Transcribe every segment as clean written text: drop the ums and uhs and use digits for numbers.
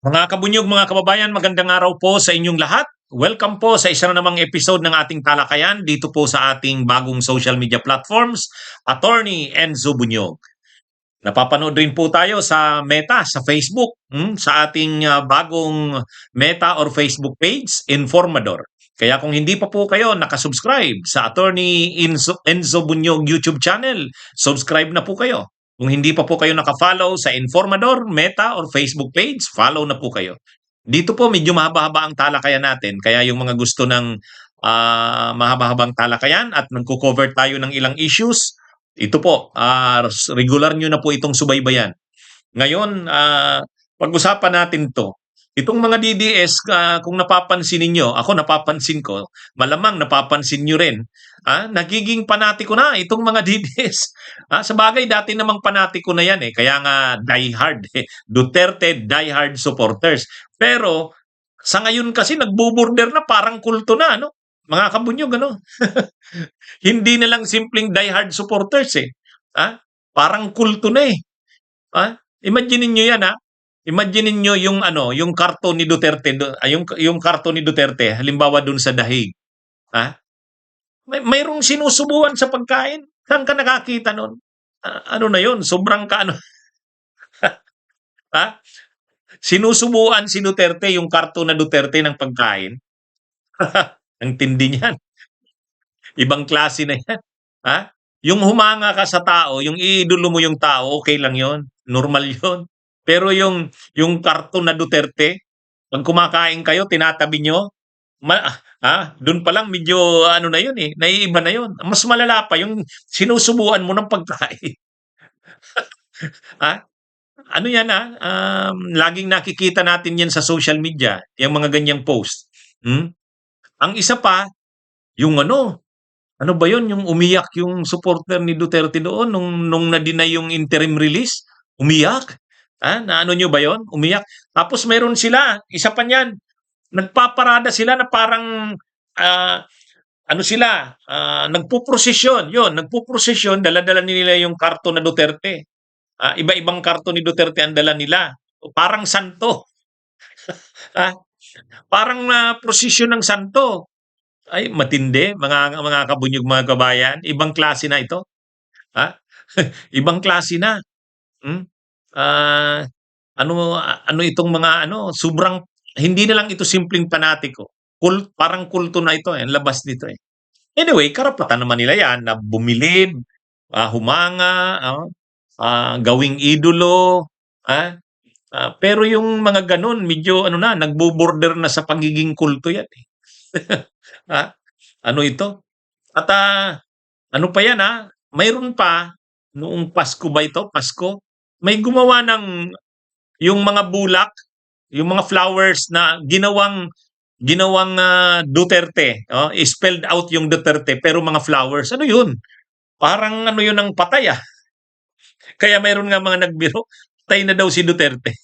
Mga kabunyog, mga kababayan, magandang araw po sa inyong lahat. Welcome po sa isa na namang episode ng ating talakayan dito po sa ating bagong social media platforms, Attorney Enzo Bunyog. Napapanood rin po tayo sa Meta, sa Facebook, sa ating bagong Meta or Facebook page, Informador. Kaya kung hindi pa po kayo nakasubscribe sa Attorney Enzo Bunyog YouTube channel, subscribe na po kayo. Kung hindi pa po kayo nakafollow sa Informador, Meta or Facebook page, follow na po kayo. Dito po medyo mahaba-haba ang talakayan natin. Kaya yung mga gusto ng mahaba-habang talakayan at nagko-cover tayo ng ilang issues, ito po, regular nyo na po itong subaybayan. Ngayon, pag-usapan natin to. Itong mga DDS, kung napapansin ninyo, ako napapansin ko, malamang napapansin nyo rin, nagiging panatiko na itong mga DDS. Sa bagay, dati namang panatiko na yan kaya nga diehard, Duterte diehard supporters. Pero sa ngayon kasi nagbuburder na parang kulto na, no? Mga kabunyog, ano? Hindi na lang simpleng diehard supporters Parang kulto na Imagine niyo 'yan Imagine niyo yung yung karton ni Duterte yung karton ni Duterte halimbawa dun sa dahig. Mayroong sinusubuan sa pagkain. Saan ka nakakita nun? Ano na 'yon, sobrang kaano ha? Sinusubuan si Duterte yung karton na Duterte ng pagkain. Ang tindi niyan. Ibang klase na 'yan. Yung humanga ka sa tao, yung iidolo mo yung tao, okay lang 'yon. Normal 'yon. Pero yung karton na Duterte, pag kumakain kayo, tinatabi nyo, doon pa lang medyo ano na yun naiiba na yun. Mas malala pa yung sinusubuan mo ng pagkain. Ano yan laging nakikita natin yan sa social media, yung mga ganyang post. Ang isa pa, yung ano ba yun, yung umiyak yung supporter ni Duterte doon nung na-deny yung interim release, umiyak. Na ano nyo ba yon? Umiyak. Tapos meron sila, isa pa niyan, nagpaparada sila na parang ano sila, nagpuprosesyon. Yun, nagpuprosesyon, dala-dala nila yung karton na Duterte. Iba-ibang karton ni Duterte ang dala nila. Parang santo. Parang prosesyon ng santo. Ay, matindi, mga kabunyog, mga kabayan. Ibang klase na ito. Ibang klase na. Ah, ano itong mga sobrang hindi na lang ito simpleng panatiko. Parang kulto na ito ang labas nito Anyway, karapatan naman nila 'yan na bumilib, humanga, gawing idolo, pero yung mga gano'n medyo nagbo-border na sa pagiging kulto 'yan Ano ito? At ano pa 'yan mayroon pa noong Pasko ba ito, Pasko, may gumawa ng yung mga bulak, yung mga flowers na ginawang Duterte, spelled out yung Duterte pero mga flowers. Ano 'yun? Parang ano 'yun ng patay Kaya mayroon nga mga nagbiro, patay na daw si Duterte.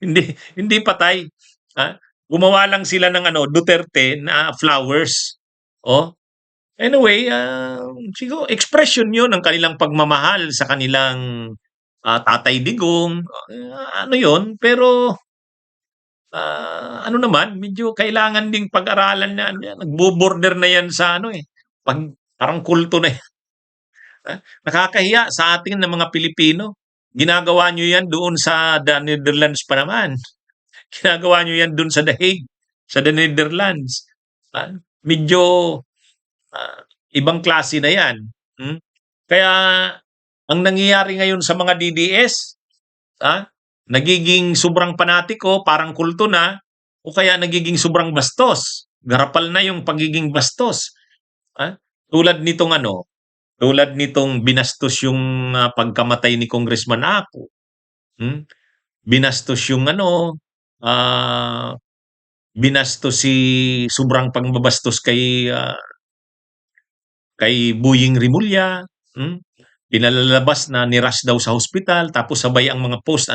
Hindi patay. Gumawa lang sila ng Duterte na flowers. Anyway, siguro expression 'yun ng kanilang pagmamahal sa kanilang Tatay Digong. Ano 'yun, pero ano naman, medyo kailangan ding pag-aralan na nagbo-border na 'yan sa parang kulto na 'yan. Nakakahiya sa atin ng mga Pilipino. Ginagawa nyo 'yan doon sa the Netherlands pa naman. Ginagawa nyo 'yan doon sa Dahig, sa the Netherlands. Medyo ibang klase na 'yan. Kaya ang nangyayari ngayon sa mga DDS, nagiging sobrang panatiko, parang kulto na, o kaya nagiging sobrang bastos. Garapal na yung pagiging bastos. Tulad nitong binastos yung pagkamatay ni Congressman Ako. Binastos yung binastos si sobrang pangbabastos kay Boying Rimulya. Pinalalabas na nirush daw sa hospital tapos sabay ang mga post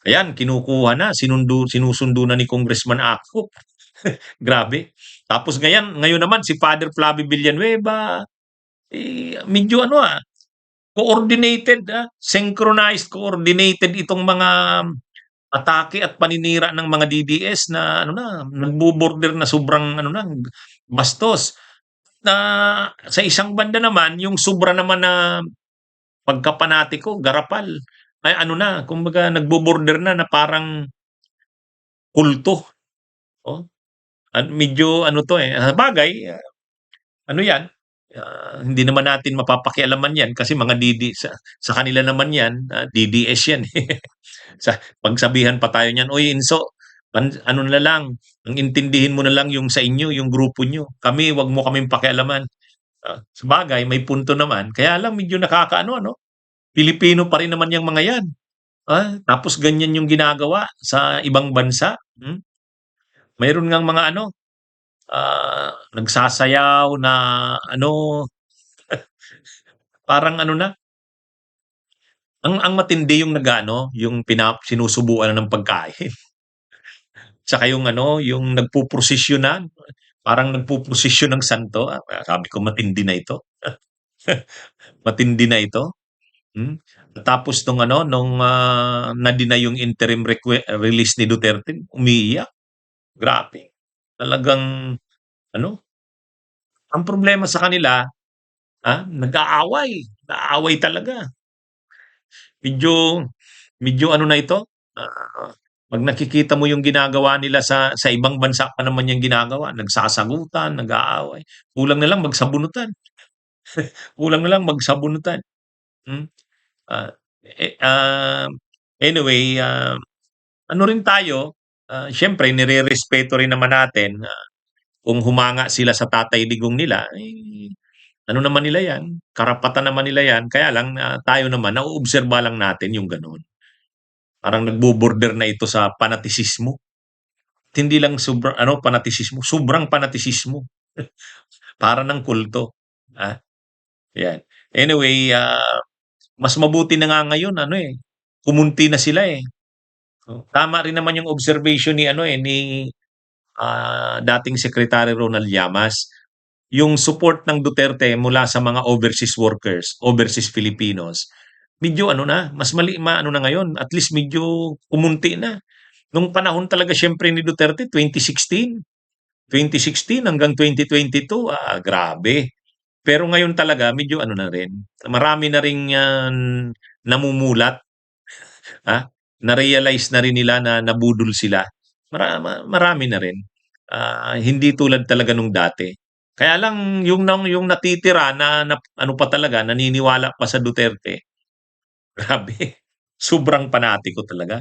ayan, kinukuha na, sinusundo na ni Congressman Ako. Grabe. Tapos ngayon naman si Father Flavio Villanueva, medyo coordinated, synchronized, coordinated itong mga atake at paninira ng mga DDS na ano na, nagbo-border na sobrang ano na, bastos. Na sa isang banda naman, yung sobra naman na pagkapanatiko, garapal. Ay ano na, kumbaga nagbo-border na parang kulto. Oh, at medyo ano to eh, bagay, ano yan, hindi naman natin mapapakialaman yan kasi mga sa kanila naman yan, DDS yan. Eh. Sa pagsabihan pa tayo niyan, "Uy Inso, ano na lang, ang intindihin mo na lang yung sa inyo, yung grupo nyo. Kami, wag mo kaming pakialaman." Sabagay, may punto naman. Kaya lang medyo nakakaano, ano? Pilipino pa rin naman yung mga yan. Tapos ganyan yung ginagawa sa ibang bansa. Mayroon ngang mga ano, nagsasayaw na ano, parang ano na, ang matindi yung nag-aano, yung sinusubuan na ng pagkain. Tsaka yung ano, yung nagpuprosesyonan, parang nagpuprosesyon ng santo. Sabi ko matindi na ito. Matindi na ito. Hmm. Tapos nung na-deny yung interim release ni Duterte, umiiyak. Grabe. Talagang ano, ang problema sa kanila, nag-aaway. Nag-aaway talaga. Medyo medyo ano na ito, 'pag nakikita mo yung ginagawa nila sa ibang bansa pa naman yang ginagawa, nagsasagutan, nag-aaway. Kulang na lang magsabunutan, kulang na lang magsabunutan. Hmm, ah, eh, anyway, ano rin tayo, siyempre nirerespeto rin naman natin, kung humanga sila sa Tatay Digong nila, ano naman nila 'yan, karapatan naman nila 'yan. Kaya lang, tayo naman nauobserba lang natin yung gano'n. Parang nagbo-border na ito sa panatisismo. At hindi lang ano, panatisismo, sobrang panatisismo. Para ng kulto, ah, 'yan. Anyway, mas mabuti na nga ngayon ano, eh, kumunti na sila, eh. Tama rin naman yung observation ni ano, eh, ni, dating Secretary Ronald Llamas. Yung support ng Duterte mula sa mga overseas workers, overseas Filipinos, medyo ano na, mas maano na ngayon, at least medyo kumunti na. Nung panahon talaga siyempre ni Duterte, 2016 hanggang 2022, grabe. Pero ngayon talaga medyo ano na rin, marami na ring namumulat, na-realize na rin nila na nabudol sila. Marami na rin. Hindi tulad talaga nung dati. Kaya lang yung natitira na ano pa talaga, naniniwala pa sa Duterte, grabe. Sobrang panatiko talaga.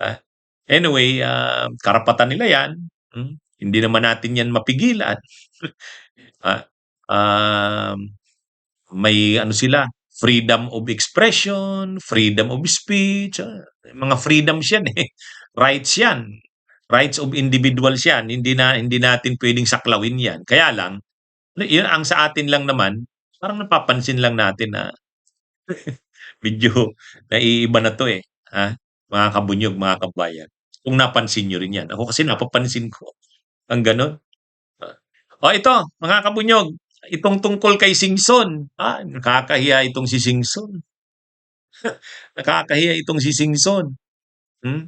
Ah, anyway, karapatan nila 'yan. Hindi naman natin 'yan mapigilan. Ah, um, may ano sila, freedom of expression, freedom of speech, mga freedoms 'yan, eh. Rights 'yan. Rights of individuals 'yan. Hindi natin puwedeng saklawin 'yan. Kaya lang, 'yun ang sa atin lang naman, parang napapansin lang natin na medyo naiiba na 'to, eh, mga kabunyog, mga kabayan. Kung napansin niyo rin 'yan. Ako kasi napapansin ko ang gano'n. Ito mga kabunyog, itong tungkol kay Singson. Nakakahiya itong si Singson. Nakakahiya itong si Singson. Hmm,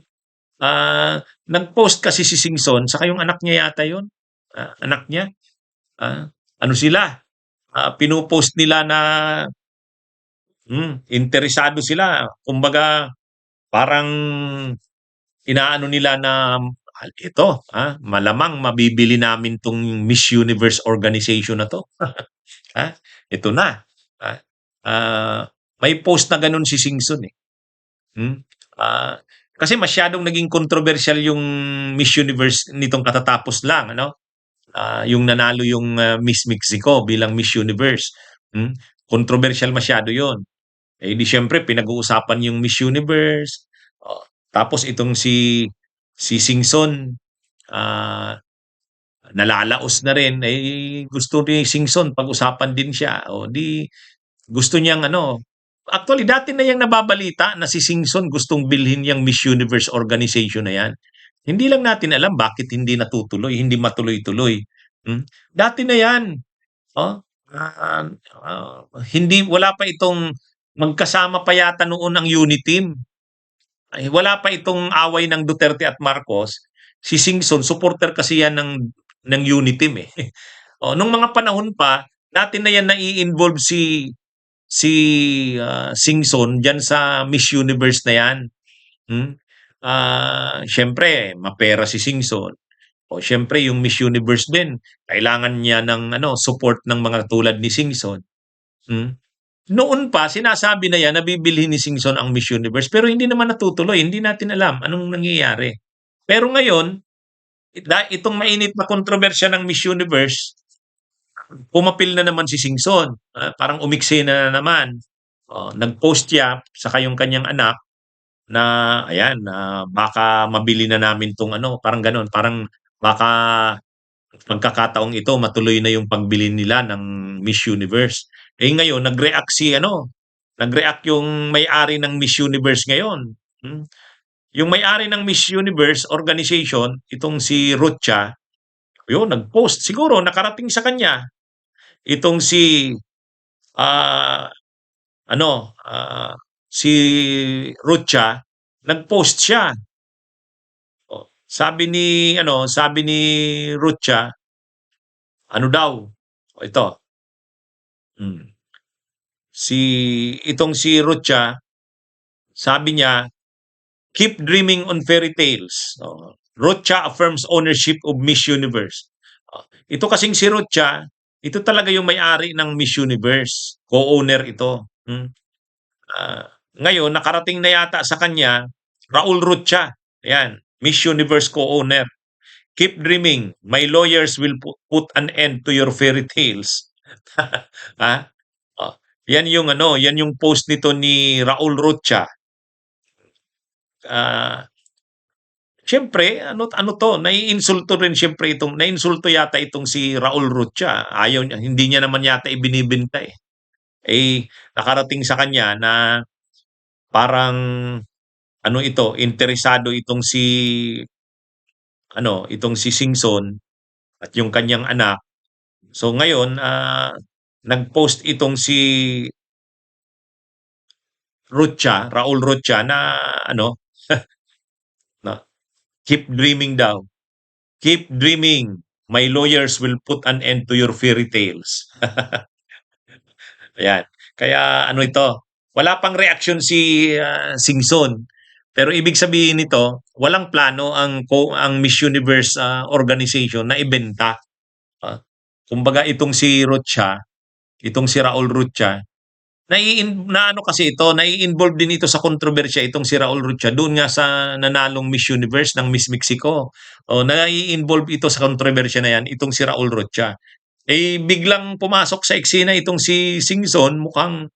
nag-post kasi si Singson saka yung anak niya yata 'yun, anak niya, ano sila, pino-post nila na, interesado sila. Kumbaga parang inaano nila na, ito, malamang mabibili namin 'tong Miss Universe organization na 'to. Ah, ito na. Ah, ah, may post na gano'n si Singson, eh. Hmm, ah, kasi masyadong naging controversial yung Miss Universe nitong katatapos lang ano, yung nanalo yung, Miss Mexico bilang Miss Universe. Hmm, Controversial masyado 'yun. Eh, di siyempre pinag-uusapan yung Miss Universe, tapos itong si Singson, ah, nalalaos na rin, eh, gusto ni Singson pag-usapan din siya, o di gusto niyang ano, actually dati na yang nababalita na si Singson gustong bilhin yang Miss Universe organization na yan. Hindi lang natin alam bakit hindi natutuloy, hindi matuloy-tuloy. Dati na yan. Oh, hindi wala pa itong magkasama pa yata noon ang Uniteam. ay wala pa itong away ng Duterte at Marcos, si Singson supporter kasi yan ng Uniteam eh. Oh, nung mga panahon pa, dati na yan nai-involve si Singson diyan sa Miss Universe na yan. Hmm? Siyempre mapera si Singson. O siyempre yung Miss Universe din, kailangan niya ng support ng mga tulad ni Singson. Hmm? Noon pa sinasabi na yan na bibilhin ni Singson ang Miss Universe pero hindi naman natutuloy, hindi natin alam anong nangyayari. Pero ngayon, itong mainit na kontrobersya ng Miss Universe, pumapil na naman si Singson. Parang umiksi na naman. Nag-post siya sa yung kanyang anak na ayan, baka mabili na namin tong parang gano'n, parang baka pagkakataong ito matuloy na yung pagbili nila ng Miss Universe. Eh ngayon nag-react yung may-ari ng Miss Universe ngayon. Hmm? Yung may-ari ng Miss Universe organization, itong si Rucha, yun nag-post. Siguro nakarating sa kanya itong ah ano, si Rucha, nag-post siya. Sabi ni Rucha, ano daw, ito, hmm, itong si Rucha, sabi niya, keep dreaming on fairy tales. Rocha affirms ownership of Miss Universe. Ito kasing si Rocha, ito talaga yung may-ari ng Miss Universe. Co-owner ito. Ngayon, nakarating na yata sa kanya, Raul Rocha. Ayan, Miss Universe co-owner. Keep dreaming. My lawyers will put an end to your fairy tales. ha? Oh, yan yung post nito ni Raul Rocha. Siyempre, ano to, naiinsulto rin siyempre naiinsulto yata itong si Raul Rocha. Hindi niya naman yata ibinibenta eh. Nakarating sa kanya na parang interesado itong si Singson at yung kanyang anak. So ngayon, nag-post itong si Raul Rocha na na keep dreaming daw. Keep dreaming. My lawyers will put an end to your fairy tales. Ayan. Kaya ito, wala pang reaksyon si Singson. Pero ibig sabihin nito, walang plano ang Miss Universe organization na ibenta. Kumbaga itong si Raul Rocha, nai-involve din ito sa kontrobersya itong si Raul Rocha doon nga sa nanalong Miss Universe ng Miss Mexico. Nai-involve ito sa kontrobersya na yan itong si Raul Rocha. Biglang pumasok sa eksena itong si Singson, mukhang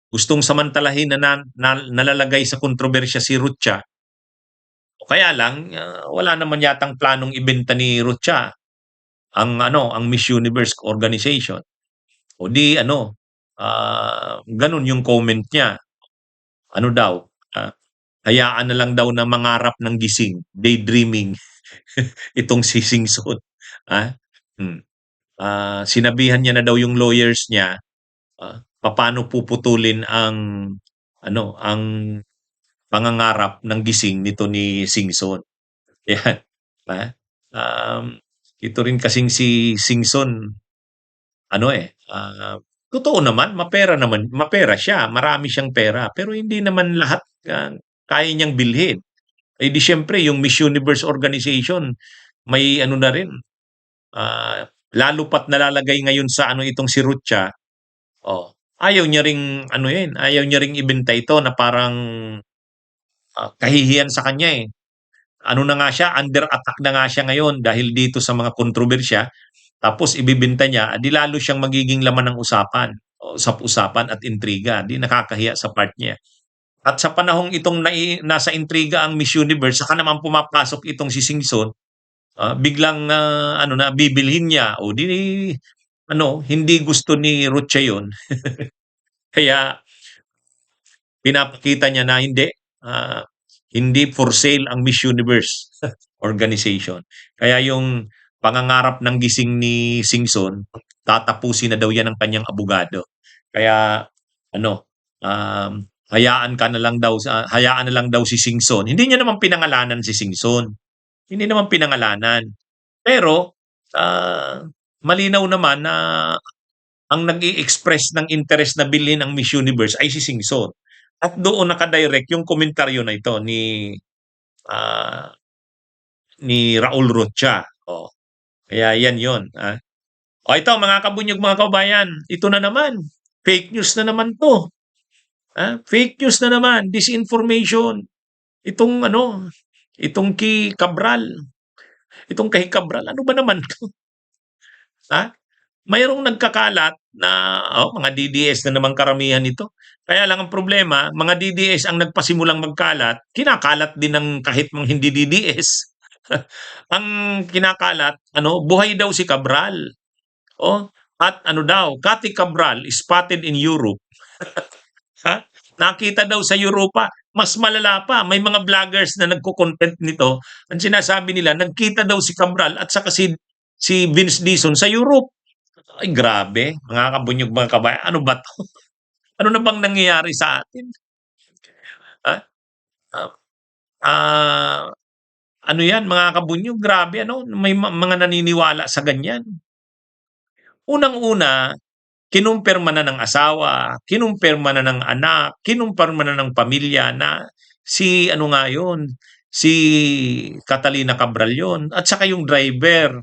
gustong samantalahin na nalalagay sa kontrobersya si Rocha. O kaya lang, wala naman yatang planong ibenta ni Rocha ang Miss Universe organization. O di ganun yung comment niya. Ano daw, hayaan na lang daw na mangarap ng gising, daydreaming itong si Singson. Sinabihan niya na daw yung lawyers niya paano puputulin ang pangangarap ng gising nito ni Singson. Yan. Ito rin kasing si Singson, totoo naman, mapera siya, marami siyang pera, pero hindi naman lahat kaya niyang bilhin. Di siyempre, yung Miss Universe organization, may na rin, lalo pat nalalagay ngayon sa itong si Rucha, ayaw niya ring ibenta ito na parang kahihiyan sa kanya eh. Na nga siya, under attack na nga siya ngayon dahil dito sa mga kontrobersya. Tapos ibibenta niya, di lalo siyang magiging laman ng usapan at intriga. Di nakakahiya sa part niya. At sa panahong itong nasa intriga ang Miss Universe, saka naman pumapasok itong si Singson, biglang bibilhin niya o hindi gusto ni Rucha yun. Kaya pinapakita niya na hindi for sale ang Miss Universe organization. Kaya yung pangangarap ng gising ni Singson, tatapusin na daw yan ng kanyang abogado. Kaya hayaan na lang daw si Singson. Hindi niya naman pinangalanan si Singson. Hindi naman pinangalanan. Pero malinaw naman na ang nag-i-express ng interest na bilhin ang Miss Universe ay si Singson. At doon nakadirect yung komentaryo na ito ah, ni Raul Rocha. Oh, kaya yan yon. O ito mga kabunyog mga kabayan, ito na naman. Fake news na naman to. Fake news na naman, disinformation. Itong kay Cabral. Itong kay Cabral, ano ba naman to? Ha? Mayroong nagkakalat na mga DDS na naman karamihan nito. Kaya lang ang problema, mga DDS ang nagpasimulang magkalat, kinakalat din ng kahit mga hindi DDS. Ang kinakalat, buhay daw si Cabral. At Cathy Cabral is spotted in Europe. Ha? Nakita daw sa Europa, mas malala pa. May mga vloggers na nagko-content nito. Ang sinasabi nila, nagkita daw si Cabral at saka si Vince Dizon sa Europe. Ay, grabe. Mga kabunyog, mga kabayan. Ano ba to? Ano na bang nangyayari sa atin? Ha? Ah, ah, ano yan, mga kabunyog? Grabe, may mga naniniwala sa ganyan. Unang-una, kinumpirma na ng asawa, kinumpirma na ng anak, kinumpirma na ng pamilya na si si Catalina Cabral yun, at saka yung driver.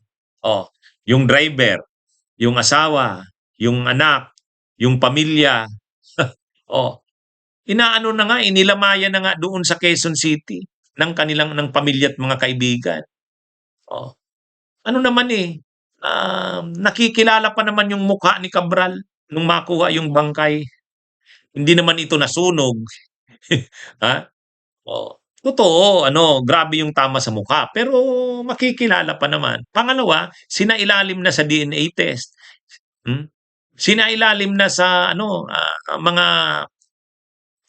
Yung driver, yung asawa, yung anak, yung pamilya. oh, inaano na nga, inilamaya na nga doon sa Quezon City ng pamilya at mga kaibigan. Ano naman nakikilala pa naman yung mukha ni Cabral nung makuha yung bangkay. Hindi naman ito nasunog. Ha? Totoo, grabe yung tama sa mukha. Pero makikilala pa naman. Pangalawa, sinailalim na sa DNA test. Sinailalim na sa mga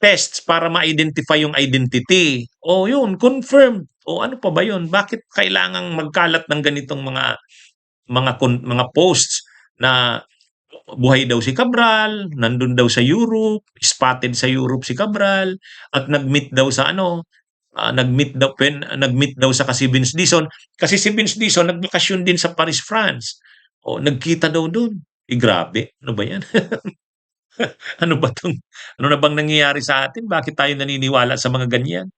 tests para ma-identify yung identity. Yun, confirmed. Ano pa ba yun? Bakit kailangang magkalat ng ganitong mga posts na buhay daw si Cabral, nandun daw sa Europe, spotted sa Europe si Cabral, at nag-meet daw sa nag-meet daw sa si Vince Dizon. Kasi si Vince Dizon nagbakasyon din sa Paris, France. Nagkita daw doon. Grabe, ano ba yan? Ano na bang nangyayari sa atin? Bakit tayo naniniwala sa mga ganyan?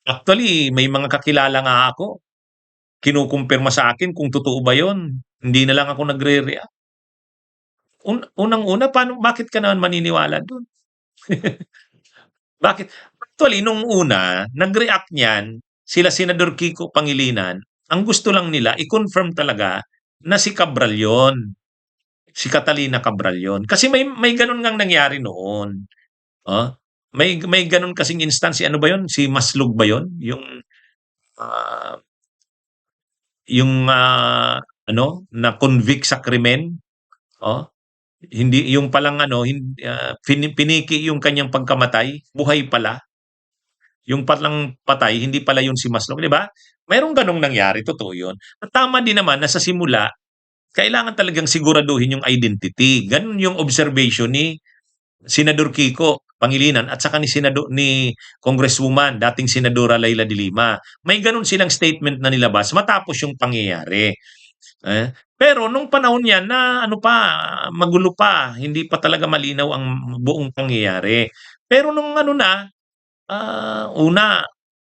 Actually, may mga kakilala nga ako, kinukumpirma sa akin kung totoo ba yon. Hindi na lang ako nagre-react. Unang-una, bakit ka naman maniniwala doon? Bakit? Actually, nung una, nag-react niyan, sila Senador Kiko Pangilinan, ang gusto lang nila, i-confirm talaga na si Cabral yon. Si Catalina Cabral yon. Kasi may ganun ngang nangyari noon. May ganun kasing instance, ano ba yon? Si Maslog ba yon? Yung na convict sa krimen. Hindi yung palang piniki yung kanyang pagkamatay, buhay pala. Yung palang patay, hindi pala yun si Maslog, di ba? Mayroong ganong nangyari, totoo yun. At tama din naman na sa simula, kailangan talagang siguraduhin yung identity. Ganun yung observation ni Senador Kiko Pangilinan at saka ni Congresswoman, dating Senadora Laila de Lima. May ganun silang statement na nilabas matapos yung pangyayari. Pero nung panahon yan na magulo pa, hindi pa talaga malinaw ang buong pangyayari. Pero nung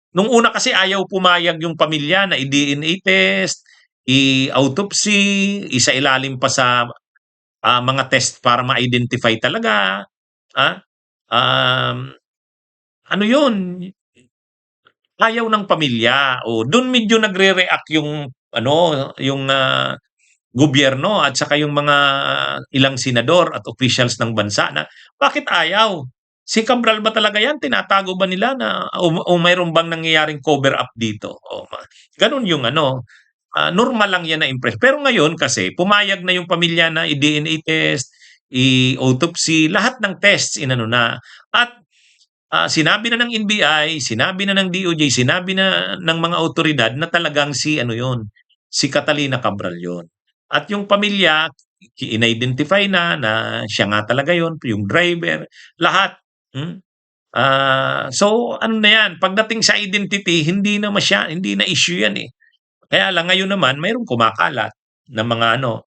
nung una kasi ayaw pumayag yung pamilya na i-DNA test, i-autopsy, isailalim pa sa mga test para ma-identify talaga. Ano yun? Ayaw ng pamilya. Doon medyo nagre-react yung gobyerno at saka yung mga ilang senador at officials ng bansa na bakit ayaw? Si Cabral ba talaga yan? Tinatago ba nila na mayroon bang nangyayaring cover up dito? Ganun yung normal lang yan na impress. Pero ngayon kasi pumayag na yung pamilya na i-DNA test, i-autopsy, lahat ng tests na. At sinabi na ng NBI, sinabi na ng DOJ, sinabi na ng mga otoridad na talagang si Catalina Cabral yon. At yung pamilya, in-identify na siya nga talaga yon, yung driver, lahat. Hmm, so ano na 'yan, pagdating sa identity hindi na issue 'yan, eh. Kaya lang ngayon naman mayroong kumakalat na mga ano,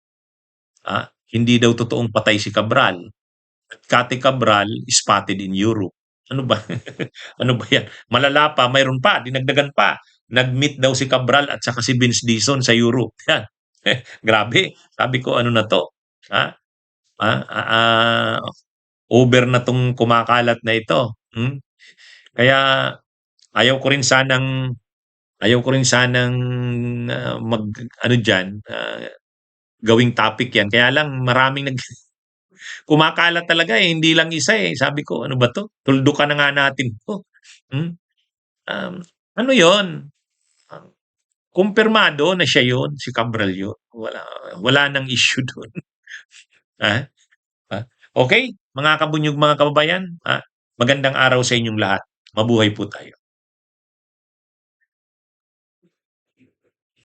hindi daw totoong patay si Cabral. Kati Cabral spotted in Europe. Ano ba? Ano ba 'yan? Malala pa, mayroon pa, dinagdagan pa. Nag-meet daw si Cabral at saka si Vince Dizon sa Europe. 'Yan. Grabe. Sabi ko, ano na 'to? Ha? Ah, ah, ah, over na 'tong kumakalat na ito. Kaya ayaw ko rin sanang ayaw ko rin sanang, mag-ano diyan, gawing topic 'yan. Kaya lang maraming kumakalat talaga, eh, hindi lang isa, eh. Sabi ko, "Ano ba 'to? Tuldukan na nga natin 'to." Hmm, um, ano 'yun, um, kumpirmado na siya 'yun, si Cabral 'yun. Wala ng issue do'n. Ah, okey, mga kabunyog, mga kababayan, magandang araw sa inyong lahat. Mabuhay po tayo.